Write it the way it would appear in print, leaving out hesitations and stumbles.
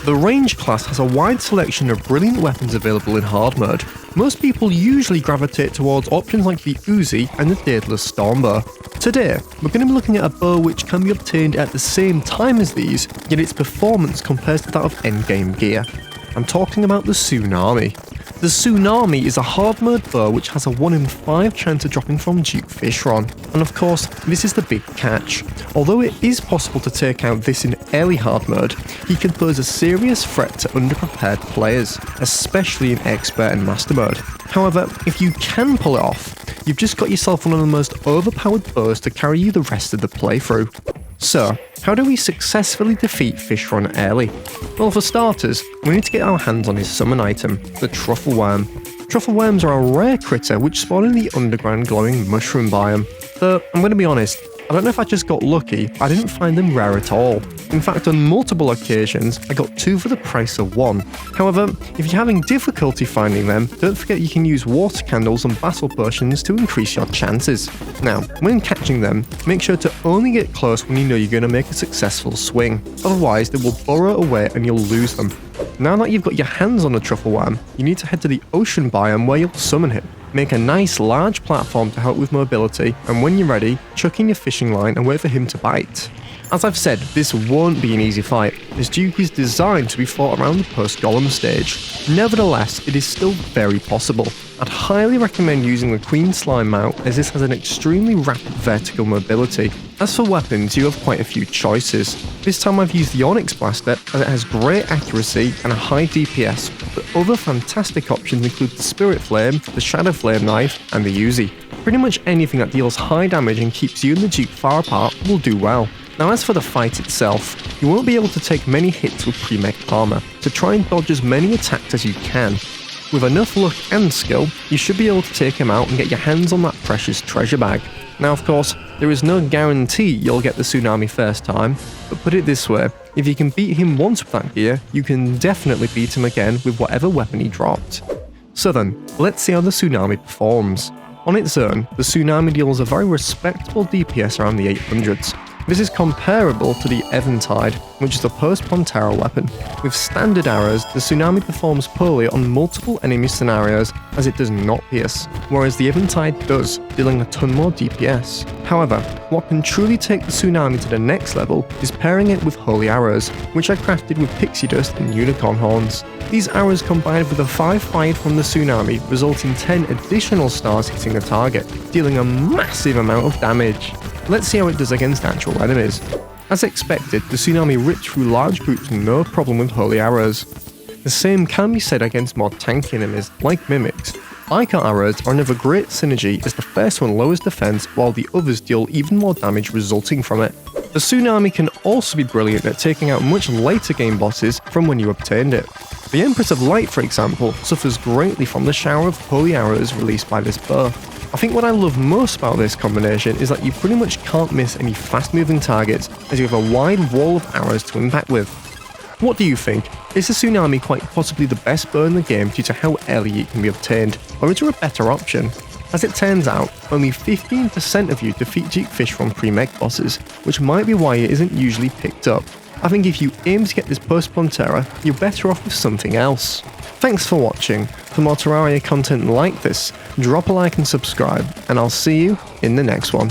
The range class has a wide selection of brilliant weapons available in hard mode. Most people usually gravitate towards options like the Uzi and the Daedalus Stormbow. Today, we're going to be looking at a bow which can be obtained at the same time as these, yet its performance compares to that of endgame gear. I'm talking about the Tsunami. The Tsunami is a hard mode bow which has a 1 in 5 chance of dropping from Duke Fishron. And of course, this is the big catch. Although it is possible to take out this in early hard mode, he can pose a serious threat to underprepared players, especially in expert and master mode. However, if you can pull it off, you've just got yourself one of the most overpowered bows to carry you the rest of the playthrough. So, how do we successfully defeat Fishron early? Well, for starters, we need to get our hands on his summon item, the Truffle Worm. Truffle Worms are a rare critter which spawn in the underground glowing mushroom biome. Though, I'm going to be honest, I don't know if I just got lucky, I didn't find them rare at all. In fact, on multiple occasions, I got 2 for the price of 1. However, if you're having difficulty finding them, don't forget you can use water candles and battle potions to increase your chances. Now, when catching them, make sure to only get close when you know you're going to make a successful swing. Otherwise, they will burrow away and you'll lose them. Now that you've got your hands on the Truffle Worm, you need to head to the ocean biome where you'll summon him. Make a nice large platform to help with mobility, and when you're ready, chuck in your fishing line and wait for him to bite. As I've said, this won't be an easy fight, as Duke is designed to be fought around the post-golem stage. Nevertheless, it is still very possible. I'd highly recommend using the Queen Slime mount, as this has an extremely rapid vertical mobility. As for weapons, you have quite a few choices. This time I've used the Onyx Blaster, as it has great accuracy and a high DPS, but other fantastic options include the Spirit Flame, the Shadow Flame Knife, and the Uzi. Pretty much anything that deals high damage and keeps you and the Duke far apart will do well. Now as for the fight itself, you won't be able to take many hits with pre-mech armor, so try and dodge as many attacks as you can. With enough luck and skill, you should be able to take him out and get your hands on that precious treasure bag. Now of course, there is no guarantee you'll get the Tsunami first time, but put it this way, if you can beat him once with that gear, you can definitely beat him again with whatever weapon he dropped. So then, let's see how the Tsunami performs. On its own, the Tsunami deals a very respectable DPS around the 800s. This is comparable to the Eventide, which is a post-Pantera weapon. With standard arrows, the Tsunami performs poorly on multiple enemy scenarios as it does not pierce, whereas the Eventide does, dealing a ton more DPS. However, what can truly take the Tsunami to the next level is pairing it with Holy Arrows, which are crafted with Pixie Dust and Unicorn Horns. These arrows combined with the 5 fired from the Tsunami result in 10 additional stars hitting the target, dealing a massive amount of damage. Let's see how it does against actual enemies. As expected, the Tsunami ripped through large groups no problem with Holy Arrows. The same can be said against more tanky enemies, like Mimics. Icon arrows are another great synergy as the first one lowers defense while the others deal even more damage resulting from it. The Tsunami can also be brilliant at taking out much later game bosses from when you obtained it. The Empress of Light, for example, suffers greatly from the shower of holy arrows released by this bow. I think what I love most about this combination is that you pretty much can't miss any fast moving targets as you have a wide wall of arrows to impact with. What do you think? Is the Tsunami quite possibly the best bow in the game due to how early it can be obtained, or is there a better option? As it turns out, only 15% of you defeat Duke Fishron pre-mech bosses, which might be why it isn't usually picked up. I think if you aim to get this post-Pantera, you're better off with something else. Thanks for watching. For more Terraria content like this, drop a like and subscribe, and I'll see you in the next one.